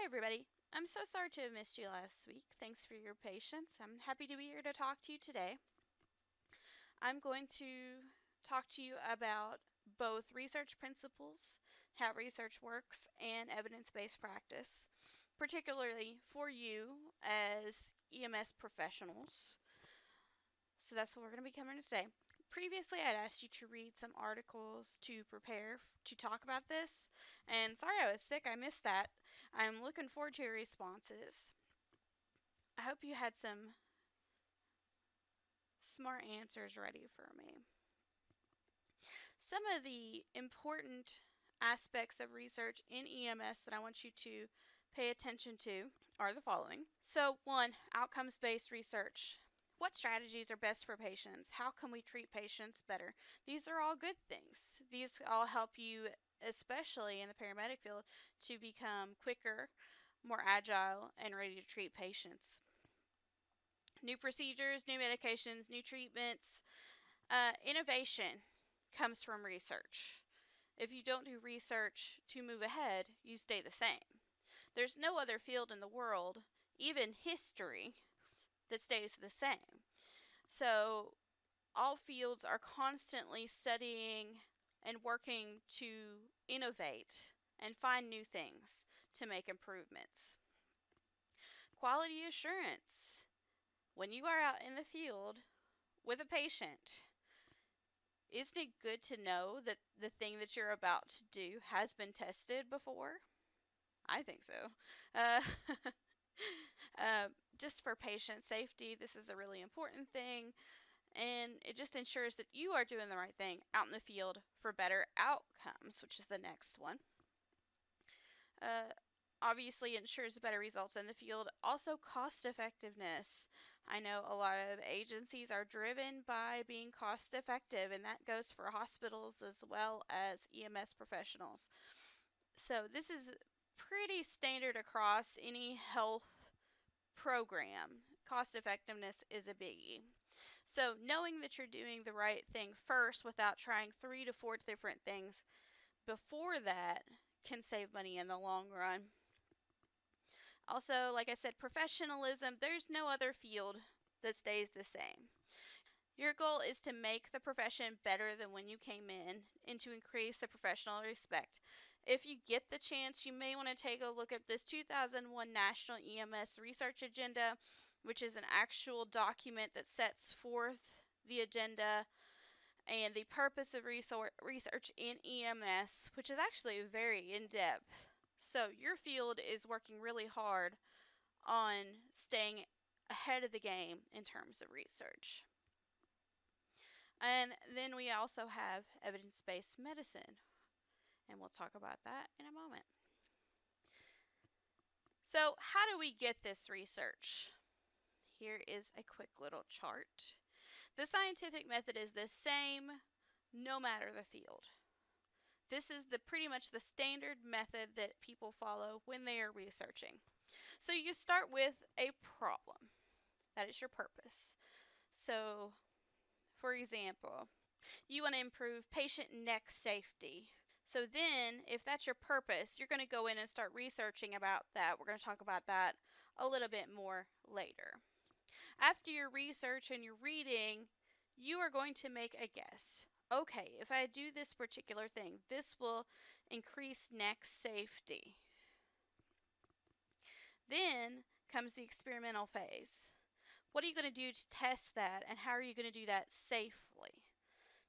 Hi, everybody. I'm so sorry to have missed you last week. Thanks for your patience. I'm happy to be here to talk to you today. I'm going to talk to you about both research principles, how research works, and evidence-based practice, particularly for you as EMS professionals. So that's what we're going to be covering today. Previously, I'd asked you to read some articles to prepare to talk about this, and sorry I was sick, I missed that. I'm looking forward to your responses. I hope you had some smart answers ready for me. Some of the important aspects of research in EMS that I want you to pay attention to are the following. So, one, outcomes-based research. What strategies are best for patients? How can we treat patients better? These are all good things. These all help you, especially in the paramedic field, to become quicker, more agile, and ready to treat patients. New procedures, new medications, new treatments. Innovation comes from research. If you don't do research to move ahead, you stay the same. There's no other field in the world, even history, that stays the same. So all fields are constantly studying and working to innovate and find new things to make improvements. Quality assurance. When you are out in the field with a patient, isn't it good to know that the thing that you're about to do has been tested before? I think so. Uh, just for patient safety, this is a really important thing, and it just ensures that you are doing the right thing out in the field for better outcomes, which is the next one. Uh, Obviously ensures better results in the field. Also, cost effectiveness. I know a lot of agencies are driven by being cost effective, and that goes for hospitals as well as EMS professionals. So this is pretty standard across any health program. Cost effectiveness is a biggie. So knowing that you're doing the right thing first without trying 3 to 4 different things before that can save money in the long run. Also, like I said, professionalism. There's no other field that stays the same. Your goal is to make the profession better than when you came in and to increase the professional respect. If you get the chance, you may want to take a look at this 2001 National EMS Research Agenda, which is an actual document that sets forth the agenda and the purpose of research in EMS, which is actually very in-depth. So your field is working really hard on staying ahead of the game in terms of research. And then we also have evidence-based medicine, and we'll talk about that in a moment. So how do we get this research? Here is a quick little chart. The scientific method is the same no matter the field. This is pretty much the standard method that people follow when they are researching. So you start with a problem. That is your purpose. So, for example, you want to improve patient neck safety. So then, if that's your purpose, you're going to go in and start researching about that. We're going to talk about that a little bit more later. After your research and your reading, you are going to make a guess. Okay, if I do this particular thing, this will increase neck safety. Then comes the experimental phase. What are you going to do to test that, and how are you going to do that safely?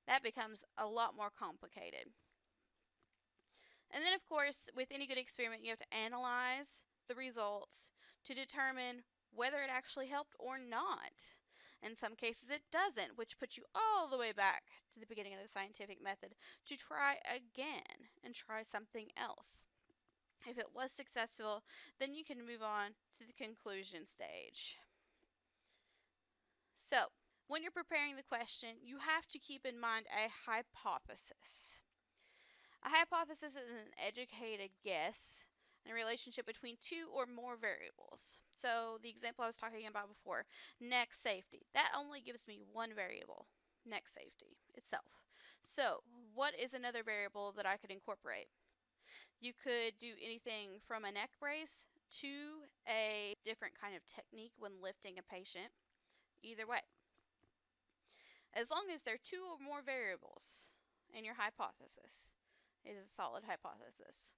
That becomes a lot more complicated. And then, of course, with any good experiment, you have to analyze the results to determine whether it actually helped or not. In some cases it doesn't, which puts you all the way back to the beginning of the scientific method to try again and try something else. If it was successful, then you can move on to the conclusion stage. So, when you're preparing the question, you have to keep in mind a hypothesis. A hypothesis is an educated guess in a relationship between two or more variables. So the example I was talking about before, neck safety, that only gives me one variable, neck safety itself. So what is another variable that I could incorporate? You could do anything from a neck brace to a different kind of technique when lifting a patient. Either way, as long as there are two or more variables in your hypothesis, it is a solid hypothesis.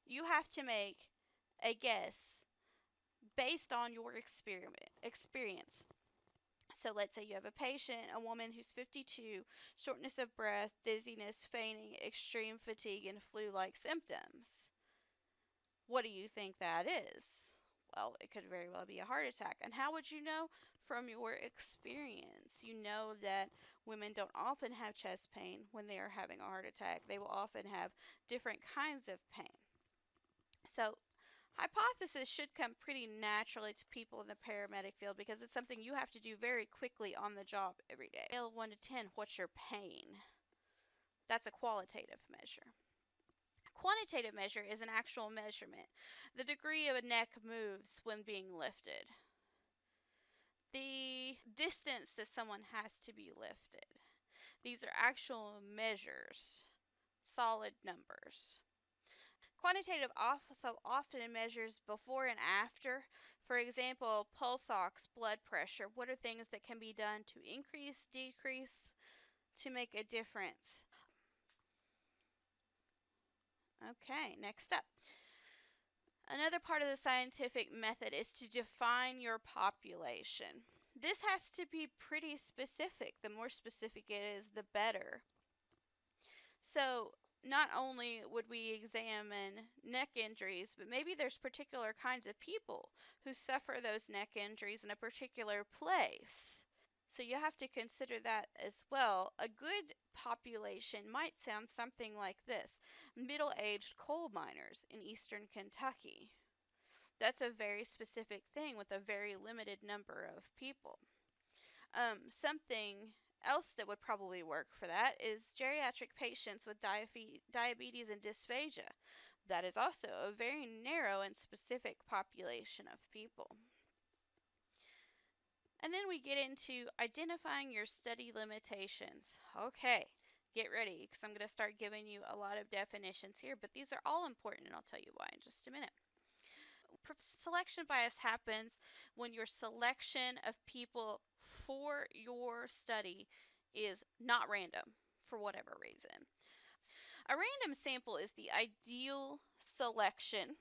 You have to make a guess based on your experience. So let's say you have a patient, a woman who's 52, shortness of breath, dizziness, fainting, extreme fatigue, and flu-like symptoms. What do you think that is? Well, it could very well be a heart attack. And how would you know? From your experience. You know that women don't often have chest pain when they are having a heart attack. They will often have different kinds of pain. So hypothesis should come pretty naturally to people in the paramedic field because it's something you have to do very quickly on the job every day. Scale of 1 to 10, what's your pain? That's a qualitative measure. Quantitative measure is an actual measurement. The degree of a neck moves when being lifted. The distance that someone has to be lifted. These are actual measures, solid numbers. Quantitative also often measures before and after. For example, pulse ox, blood pressure. What are things that can be done to increase, decrease, to make a difference? Okay, next up. Another part of the scientific method is to define your population. This has to be pretty specific. The more specific it is, the better. So, not only would we examine neck injuries, but maybe there's particular kinds of people who suffer those neck injuries in a particular place. So you have to consider that as well. A good population might sound something like this: middle-aged coal miners in eastern Kentucky. That's a very specific thing with a very limited number of people. Something else that would probably work for that is geriatric patients with diabetes and dysphagia. That is also a very narrow and specific population of people. And then we get into identifying your study limitations. Okay, get ready because I'm going to start giving you a lot of definitions here, but these are all important and I'll tell you why in just a minute. Selection bias happens when your selection of people for your study is not random for whatever reason. A random sample is the ideal selection.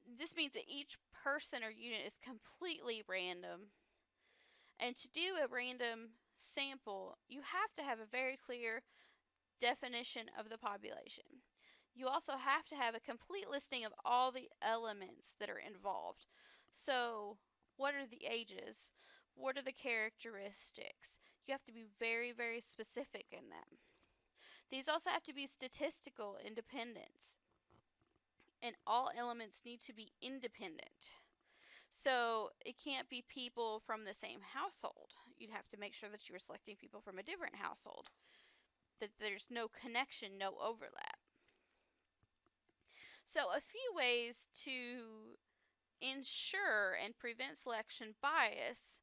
This means that each person or unit is completely random. And to do a random sample, you have to have a very clear definition of the population. You also have to have a complete listing of all the elements that are involved. So, what are the ages? What are the characteristics? You have to be very, very specific in them. These also have to be statistical independence. And all elements need to be independent. So, it can't be people from the same household. You'd have to make sure that you were selecting people from a different household. That there's no connection, no overlap. So, a few ways to ensure and prevent selection bias.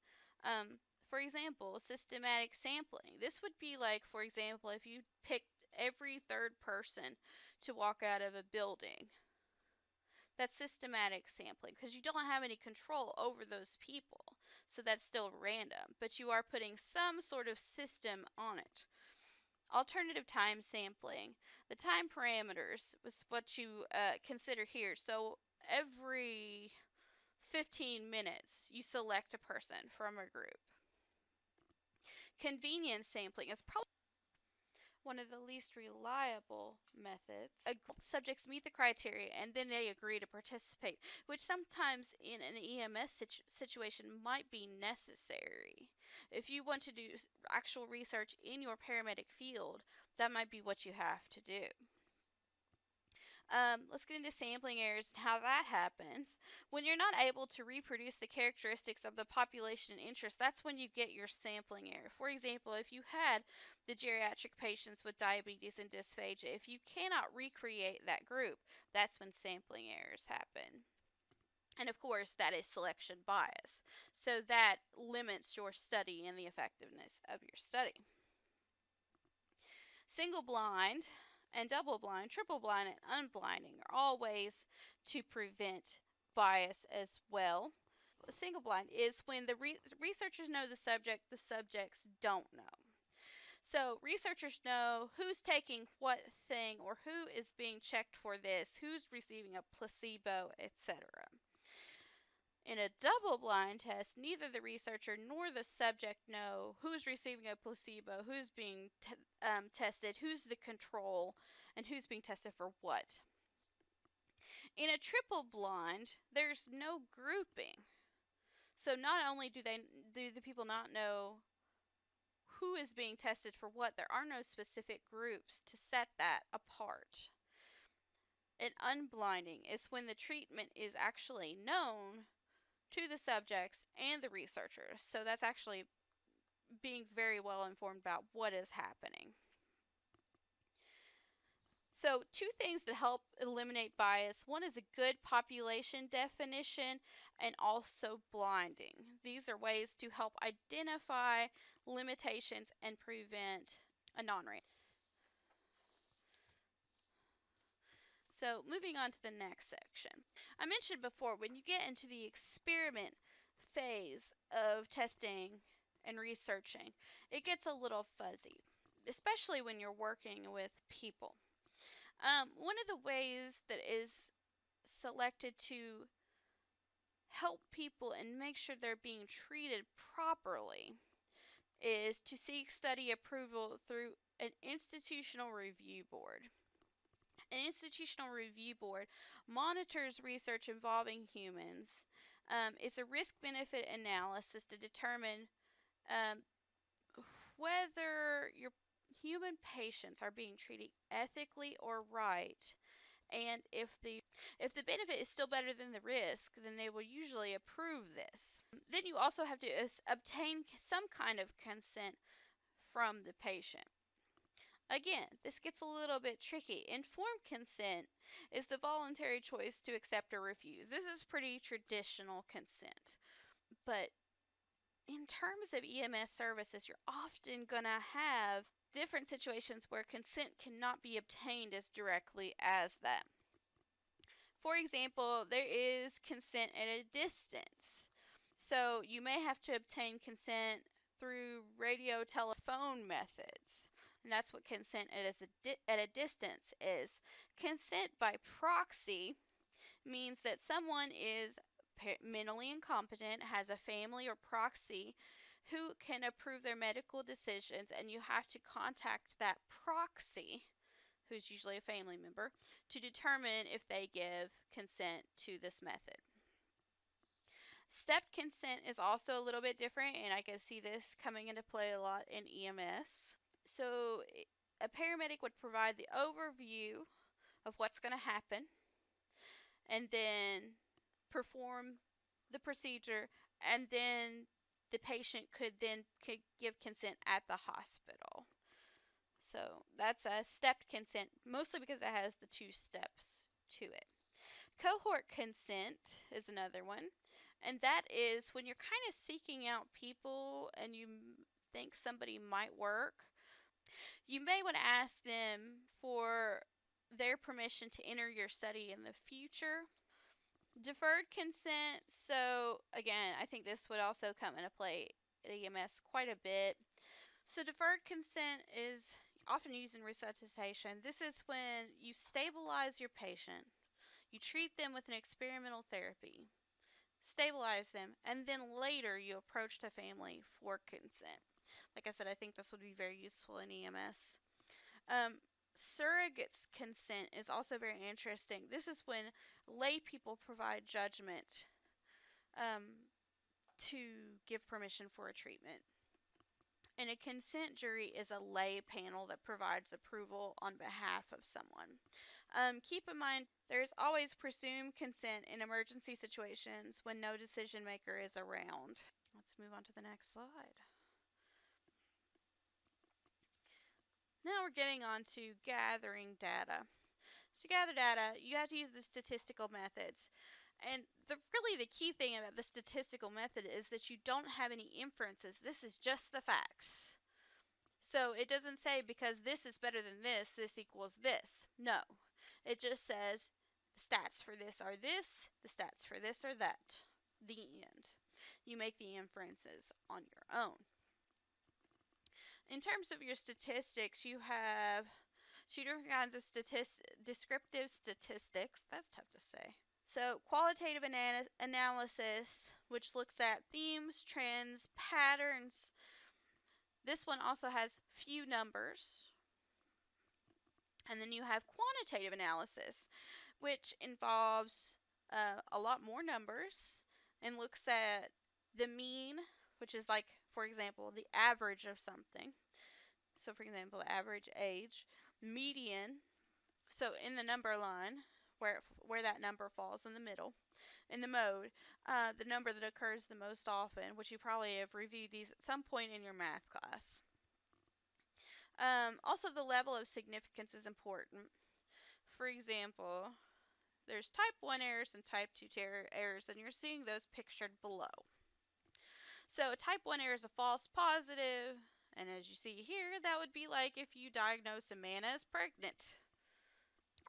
For example, systematic sampling. This would be like, for example, if you picked every third person to walk out of a building. That's systematic sampling because you don't have any control over those people. So that's still random, but you are putting some sort of system on it. Alternative time sampling. The time parameters was what you consider here. So every 15 minutes, you select a person from a group. Convenience sampling is probably one of the least reliable methods. Subjects meet the criteria and then they agree to participate, which sometimes in an EMS situation might be necessary. If you want to do actual research in your paramedic field, that might be what you have to do. Let's get into sampling errors and how that happens. When you're not able to reproduce the characteristics of the population in interest, that's when you get your sampling error. For example, if you had the geriatric patients with diabetes and dysphagia, if you cannot recreate that group, that's when sampling errors happen. And of course, that is selection bias. So that limits your study and the effectiveness of your study. Single blind And double blind, triple blind, and unblinding are all ways to prevent bias as well. Single blind is when the researchers know the subjects don't know. So researchers know who's taking what thing or who is being checked for this, who's receiving a placebo, etc. In a double-blind test, neither the researcher nor the subject know who's receiving a placebo, who's being tested, who's the control, and who's being tested for what. In a triple-blind, there's no grouping. So not only do the people not know who is being tested for what, there are no specific groups to set that apart. And unblinding is when the treatment is actually known to the subjects and the researchers. So that's actually being very well informed about what is happening. So two things that help eliminate bias. One is a good population definition and also blinding. These are ways to help identify limitations and prevent a non-randomized. So moving on to the next section. I mentioned before, when you get into the experiment phase of testing and researching, it gets a little fuzzy, especially when you're working with people. One of the ways that is selected to help people and make sure they're being treated properly is to seek study approval through an institutional review board. An institutional review board monitors research involving humans. It's a risk-benefit analysis to determine whether your human patients are being treated ethically or right, and if the benefit is still better than the risk, then they will usually approve this. Then you also have to obtain some kind of consent from the patient. Again, this gets a little bit tricky. Informed consent is the voluntary choice to accept or refuse. This is pretty traditional consent. But in terms of EMS services, you're often going to have different situations where consent cannot be obtained as directly as that. For example, there is consent at a distance. So you may have to obtain consent through radio telephone methods. And that's what consent at a distance is. Consent by proxy means that someone is mentally incompetent, has a family or proxy who can approve their medical decisions, and you have to contact that proxy, who's usually a family member, to determine if they give consent to this method. Stepped consent is also a little bit different, and I can see this coming into play a lot in EMS. So a paramedic would provide the overview of what's going to happen and then perform the procedure, and then the patient could give consent at the hospital. So that's a stepped consent, mostly because it has the 2 steps to it. Cohort consent is another one, and that is when you're kind of seeking out people and you think somebody might work. You may want to ask them for their permission to enter your study in the future. Deferred consent, so again, I think this would also come into play at EMS quite a bit. So deferred consent is often used in resuscitation. This is when you stabilize your patient, you treat them with an experimental therapy, stabilize them, and then later you approach the family for consent. Like I said, I think this would be very useful in EMS. Surrogate's consent is also very interesting. This is when lay people provide judgment to give permission for a treatment. And a consent jury is a lay panel that provides approval on behalf of someone. Keep in mind, there's always presumed consent in emergency situations when no decision maker is around. Let's move on to the next slide. Now we're getting on to gathering data. To gather data, you have to use the statistical methods. And really the key thing about the statistical method is that you don't have any inferences. This is just the facts. So it doesn't say because this is better than this equals this. No. It just says the stats for this are this, the stats for this are that. The end. You make the inferences on your own. In terms of your statistics, you have two different kinds of descriptive statistics. That's tough to say. So, qualitative analysis, which looks at themes, trends, patterns. This one also has few numbers. And then you have quantitative analysis, which involves a lot more numbers and looks at the mean, which is like, for example, the average of something. So, for example, average age, median. So, in the number line, where that number falls in the middle, in the mode, the number that occurs the most often, which you probably have reviewed these at some point in your math class. Also, the level of significance is important. For example, there's type 1 errors and type 2 errors, and you're seeing those pictured below. So, type 1 error is a false positive, and as you see here, that would be like if you diagnose a man as pregnant.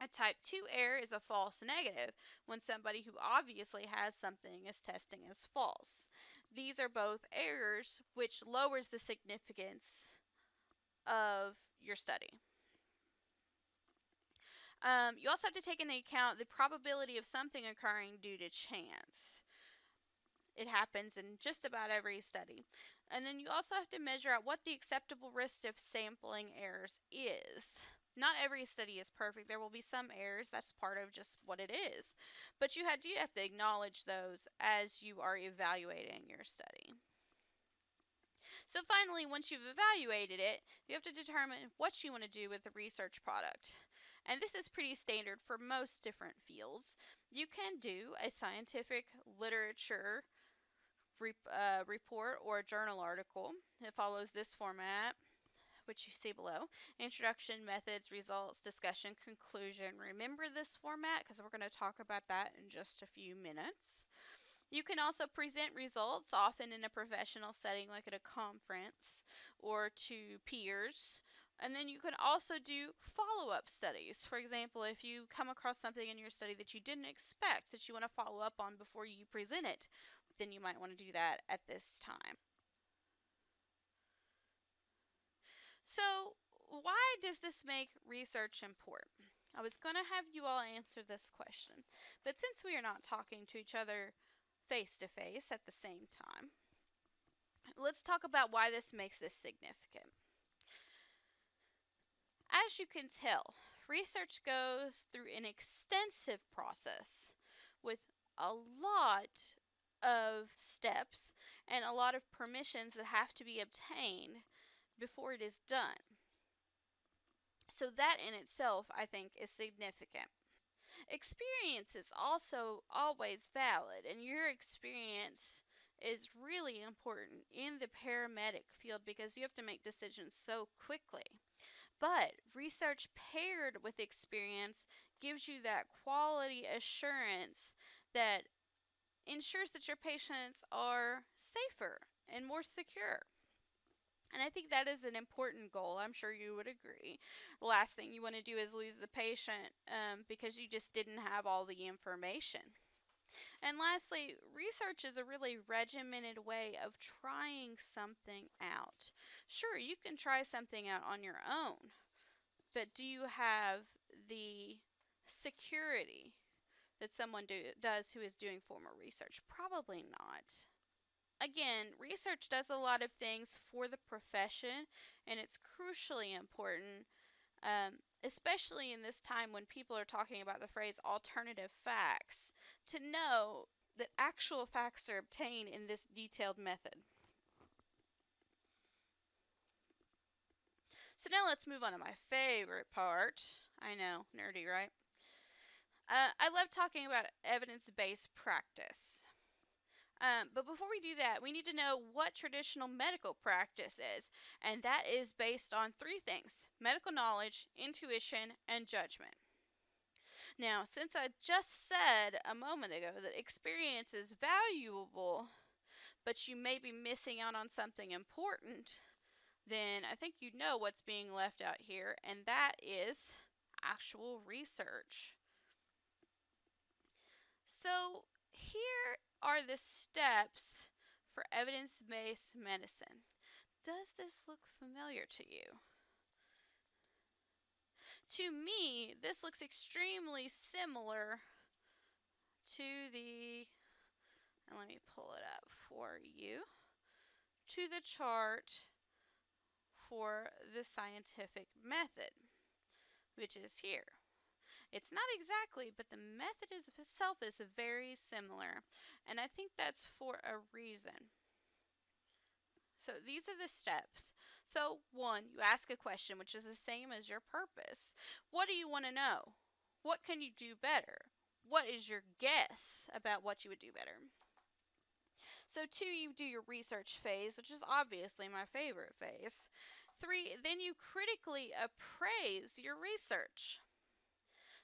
A type 2 error is a false negative, when somebody who obviously has something is testing as false. These are both errors, which lowers the significance of your study. You also have to take into account the probability of something occurring due to chance. It happens in just about every study. And then you also have to measure out what the acceptable risk of sampling errors is. Not every study is perfect. There will be some errors. That's part of just what it is. But you have to acknowledge those as you are evaluating your study. So finally, once you've evaluated it, you have to determine what you want to do with the research product. And this is pretty standard for most different fields. You can do a scientific literature report or a journal article. It follows this format, which you see below: introduction, methods, results, discussion, conclusion. Remember this format because we're going to talk about that in just a few minutes. You can also present results, often in a professional setting like at a conference or to peers. And then you can also do follow-up studies. For example, if you come across something in your study that you didn't expect that you want to follow up on before you present it, then you might want to do that at this time. So, why does this make research important? I was going to have you all answer this question, but since we are not talking to each other face to face at the same time, let's talk about why this makes this significant. As you can tell, research goes through an extensive process with a lot of steps and a lot of permissions that have to be obtained before it is done. So that in itself, I think, is significant. Experience is also always valid, and your experience is really important in the paramedic field because you have to make decisions so quickly. But research paired with experience gives you that quality assurance that ensures that your patients are safer and more secure. And I think that is an important goal. I'm sure you would agree. The last thing you want to do is lose the patient because you just didn't have all the information. And lastly, research is a really regimented way of trying something out. Sure, you can try something out on your own, but do you have the security that someone does who is doing formal research? Probably not. Again, research does a lot of things for the profession, and it's crucially important, especially in this time when people are talking about the phrase alternative facts, to know that actual facts are obtained in this detailed method. So now let's move on to my favorite part. I know, nerdy, right? I love talking about evidence-based practice. But before we do that, we need to know what traditional medical practice is. And that is based on three things: medical knowledge, intuition, and judgment. Now, since I just said a moment ago that experience is valuable, but you may be missing out on something important, then I think you know what's being left out here, and that is actual research. So here are the steps for evidence-based medicine. Does this look familiar to you? To me, this looks extremely similar to the, and let me pull it up for you, to the chart for the scientific method, which is here. It's not exactly, but the method itself is very similar, and I think that's for a reason. So these are the steps. So 1, you ask a question, which is the same as your purpose. What do you want to know? What can you do better? What is your guess about what you would do better? So 2, you do your research phase, which is obviously my favorite phase. 3, then you critically appraise your research.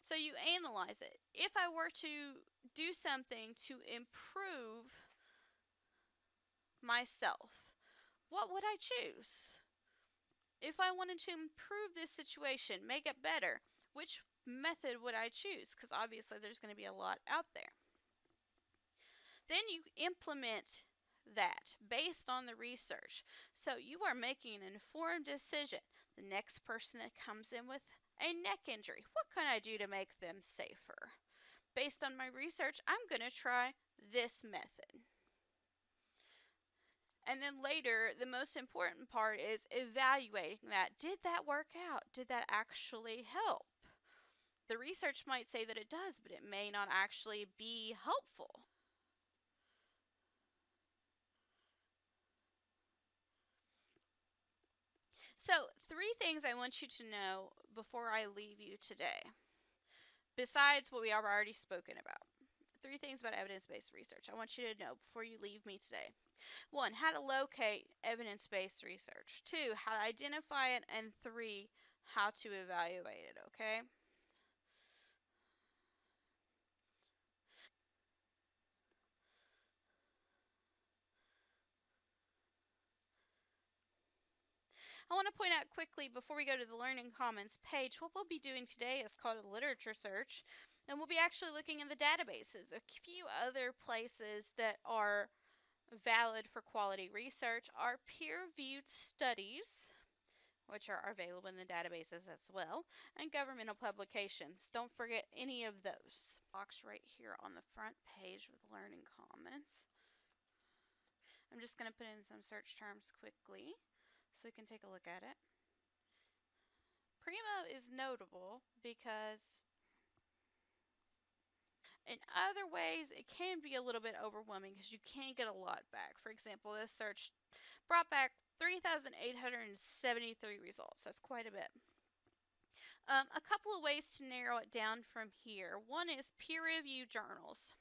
So you analyze it. If I were to do something to improve myself, what would I choose? If I wanted to improve this situation, make it better, which method would I choose? Because obviously there's going to be a lot out there. Then you implement that based on the research. So you are making an informed decision. The next person that comes in with a neck injury, what can I do to make them safer? Based on my research, I'm going to try this method. And then later, the most important part is evaluating that. Did that work out? Did that actually help? The research might say that it does, but it may not actually be helpful. So, 3 things I want you to know before I leave you today, besides what we have already spoken about. 3 things about evidence-based research I want you to know before you leave me today. 1, how to locate evidence-based research. 2, how to identify it. And 3, how to evaluate it, okay? I want to point out quickly before we go to the Learning Commons page, what we'll be doing today is called a literature search, and we'll be actually looking in the databases. A few other places that are valid for quality research are peer-reviewed studies, which are available in the databases as well, and governmental publications. Don't forget any of those. Box right here on the front page with Learning Commons. I'm just going to put in some search terms quickly so we can take a look at it. Primo is notable because in other ways it can be a little bit overwhelming because you can get a lot back. For example, this search brought back 3,873 results. That's quite a bit. A couple of ways to narrow it down from here. One is peer-reviewed journals.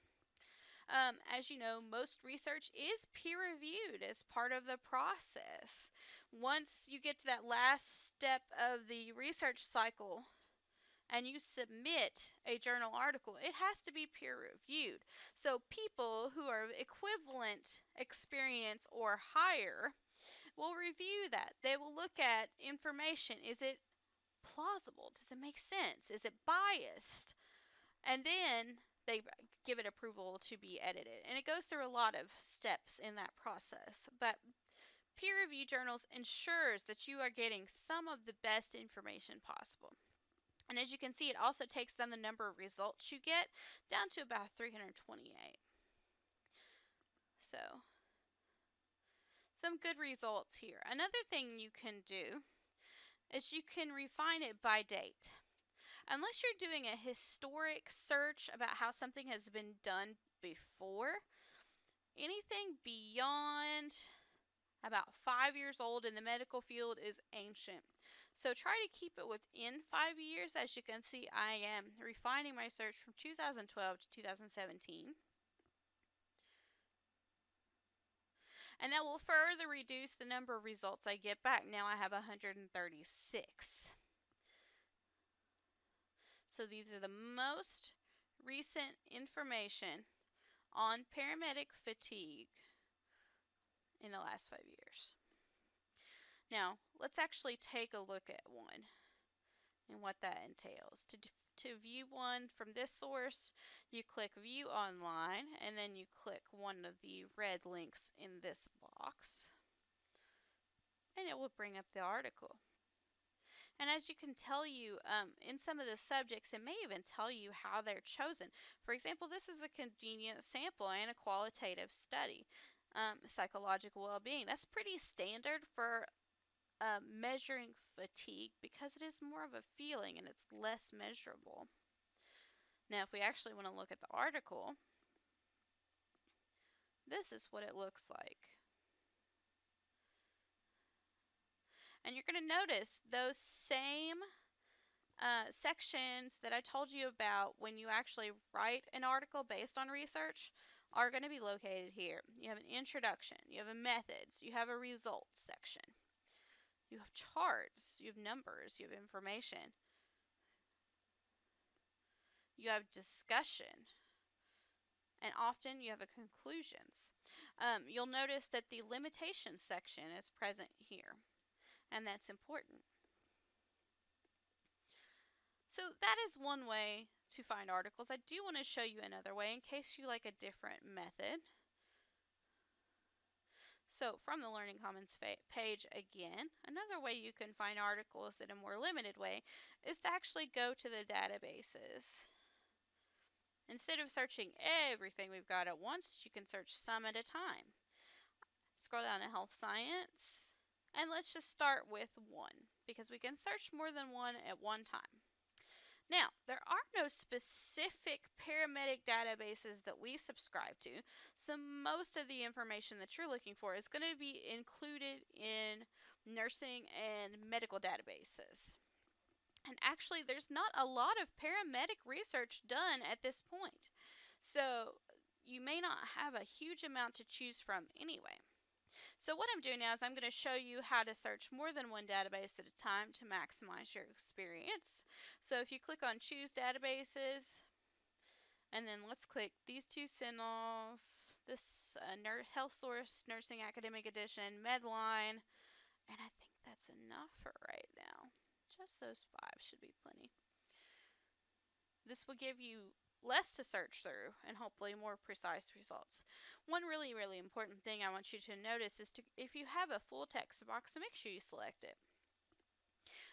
As you know, most research is peer-reviewed as part of the process. Once you get to that last step of the research cycle and you submit a journal article, it has to be peer-reviewed. So people who are equivalent experience or higher will review that. They will look at information. Is it plausible? Does it make sense? Is it biased? And then they give it approval to be edited. And it goes through a lot of steps in that process. But peer-reviewed journals ensures that you are getting some of the best information possible. And as you can see, it also takes down the number of results you get down to about 328. So, some good results here. Another thing you can do is you can refine it by date. Unless you're doing a historic search about how something has been done before, anything beyond about 5 years old in the medical field is ancient. So try to keep it within 5 years. As you can see, I am refining my search from 2012 to 2017. And that will further reduce the number of results I get back. Now I have 136. So these are the most recent information on paramedic fatigue in the last 5 years. Now, let's actually take a look at one and what that entails. To view one from this source, you click View Online, and then you click one of the red links in this box, and it will bring up the article. And as you can tell you, in some of the subjects, it may even tell you how they're chosen. For example, this is a convenient sample and a qualitative study. Psychological well-being, that's pretty standard for measuring fatigue because it is more of a feeling and it's less measurable. Now, if we actually want to look at the article, this is what it looks like. And you're going to notice those same sections that I told you about when you actually write an article based on research are going to be located here. You have an introduction, you have a methods, you have a results section, you have charts, you have numbers, you have information, you have discussion, and often you have a conclusions. You'll notice that the limitations section is present here, and that's important. So that is one way to find articles. I do want to show you another way in case you like a different method. So from the Learning Commons page again, another way you can find articles in a more limited way is to actually go to the databases. Instead of searching everything we've got at once, you can search some at a time. Scroll down to Health Science, and let's just start with one, because we can search more than one at one time. Now, there are no specific paramedic databases that we subscribe to, so most of the information that you're looking for is going to be included in nursing and medical databases. And actually, there's not a lot of paramedic research done at this point, so you may not have a huge amount to choose from anyway. So what I'm doing now is I'm going to show you how to search more than one database at a time to maximize your experience. So if you click on Choose Databases, and then let's click these two CINAHLs, this Health Source Nursing Academic Edition, Medline, and I think that's enough for right now. Just those 5 should be plenty. This will give you less to search through and hopefully more precise results. One really important thing I want you to notice is if you have a full text box, to make sure you select it.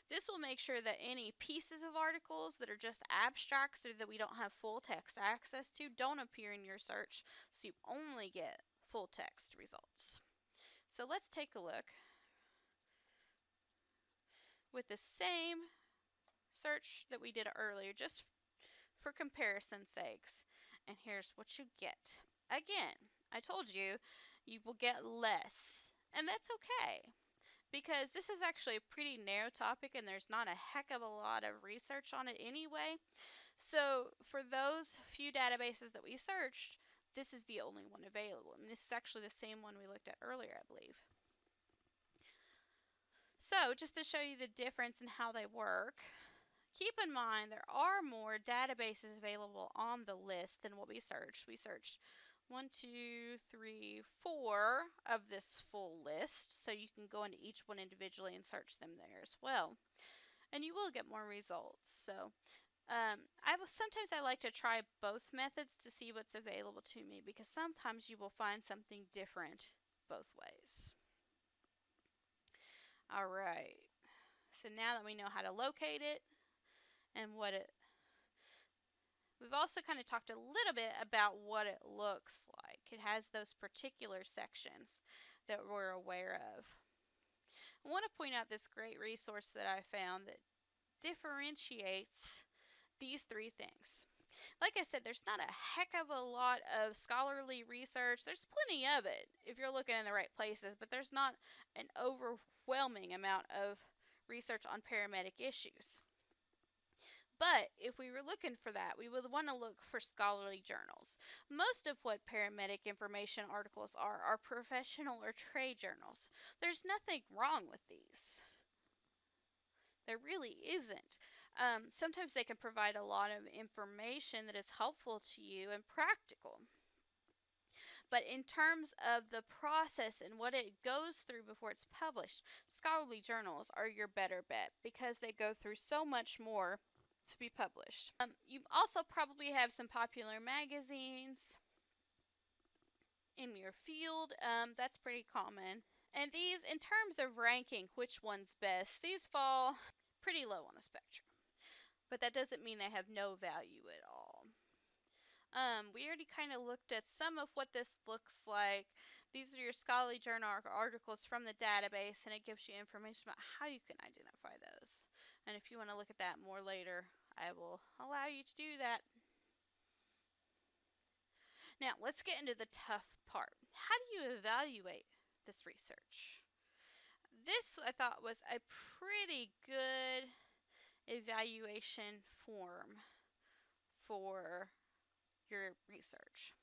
This will make sure that any pieces of articles that are just abstracts or that we don't have full text access to don't appear in your search, so you only get full text results. So let's take a look with the same search that we did earlier, just for comparison's sakes. And here's what you get. Again, I told you, you will get less. And that's okay, because this is actually a pretty narrow topic and there's not a heck of a lot of research on it anyway. So for those few databases that we searched, this is the only one available. And this is actually the same one we looked at earlier, I believe. So just to show you the difference in how they work, keep in mind there are more databases available on the list than what we searched. We searched 1, 2, 3, 4 of this full list, so you can go into each one individually and search them there as well. And you will get more results. So sometimes I like to try both methods to see what's available to me, because sometimes you will find something different both ways. Alright, so now that we know how to locate it and what it, we've also kind of talked a little bit about what it looks like. It has those particular sections that we're aware of. I want to point out this great resource that I found that differentiates these 3 things. Like I said, there's not a heck of a lot of scholarly research. There's plenty of it if you're looking in the right places, but there's not an overwhelming amount of research on paramedic issues. But if we were looking for that, we would want to look for scholarly journals. Most of what paramedic information articles are professional or trade journals. There's nothing wrong with these. There really isn't. Sometimes they can provide a lot of information that is helpful to you and practical. But in terms of the process and what it goes through before it's published, scholarly journals are your better bet because they go through so much more to be published. You also probably have some popular magazines in your field. That's pretty common. And these, in terms of ranking which one's best, these fall pretty low on the spectrum. But that doesn't mean they have no value at all. We already kind of looked at some of what this looks like. These are your scholarly journal articles from the database, and it gives you information about how you can identify those. And if you want to look at that more later, I will allow you to do that. Now, let's get into the tough part. How do you evaluate this research? This, I thought, was a pretty good evaluation form for your research.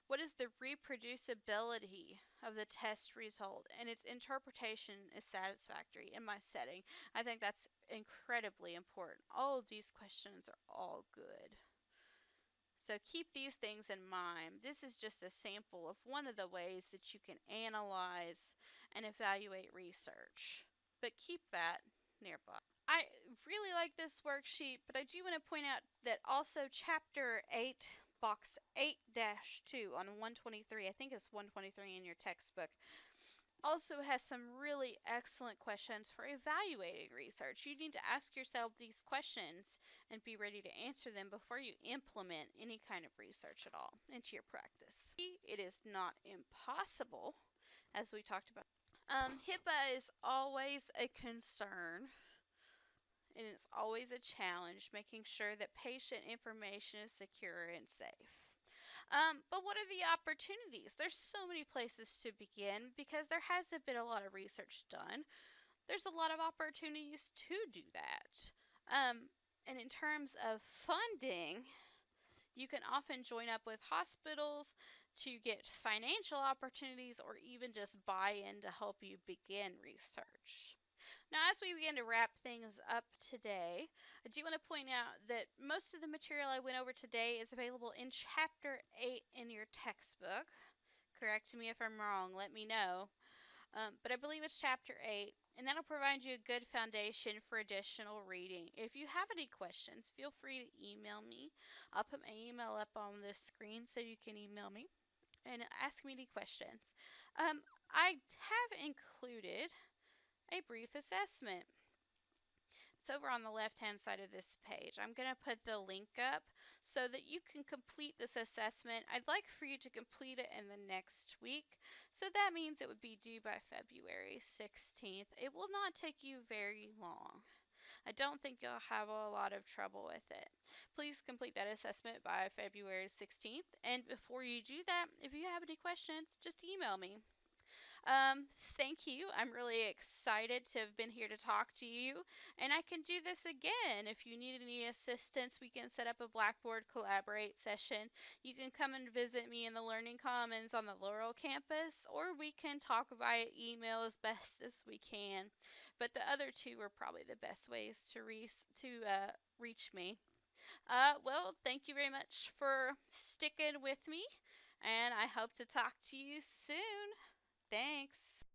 What is the reproducibility of the test result and its interpretation is satisfactory in my setting? I think that's incredibly important. All of these questions are all good. So keep these things in mind. This is just a sample of one of the ways that you can analyze and evaluate research. But keep that nearby. I really like this worksheet, but I do want to point out that also Chapter 8, Box 8-2 on 123, I think it's 123 in your textbook, also has some really excellent questions for evaluating research. You need to ask yourself these questions and be ready to answer them before you implement any kind of research at all into your practice. It is not impossible, as we talked about. HIPAA is always a concern, and it's always a challenge making sure that patient information is secure and safe. But what are the opportunities? There's so many places to begin because there hasn't been a lot of research done. There's a lot of opportunities to do that. And in terms of funding, you can often join up with hospitals to get financial opportunities or even just buy-in to help you begin research. Now, as we begin to wrap things up today, I do want to point out that most of the material I went over today is available in Chapter 8 in your textbook. Correct me if I'm wrong, let me know. But I believe it's Chapter 8, and that'll provide you a good foundation for additional reading. If you have any questions, feel free to email me. I'll put my email up on the screen so you can email me and ask me any questions. I have included a brief assessment. It's over on the left-hand side of this page. I'm going to put the link up so that you can complete this assessment. I'd like for you to complete it in the next week. So that means it would be due by February 16th. It will not take you very long. I don't think you'll have a lot of trouble with it. Please complete that assessment by February 16th. And before you do that, if you have any questions, just email me. Thank you. I'm really excited to have been here to talk to you, and I can do this again. If you need any assistance, we can set up a Blackboard Collaborate session. You can come and visit me in the Learning Commons on the Laurel campus, or we can talk via email as best as we can. But the other two are probably the best ways to reach me. Well, thank you very much for sticking with me, and I hope to talk to you soon. Thanks.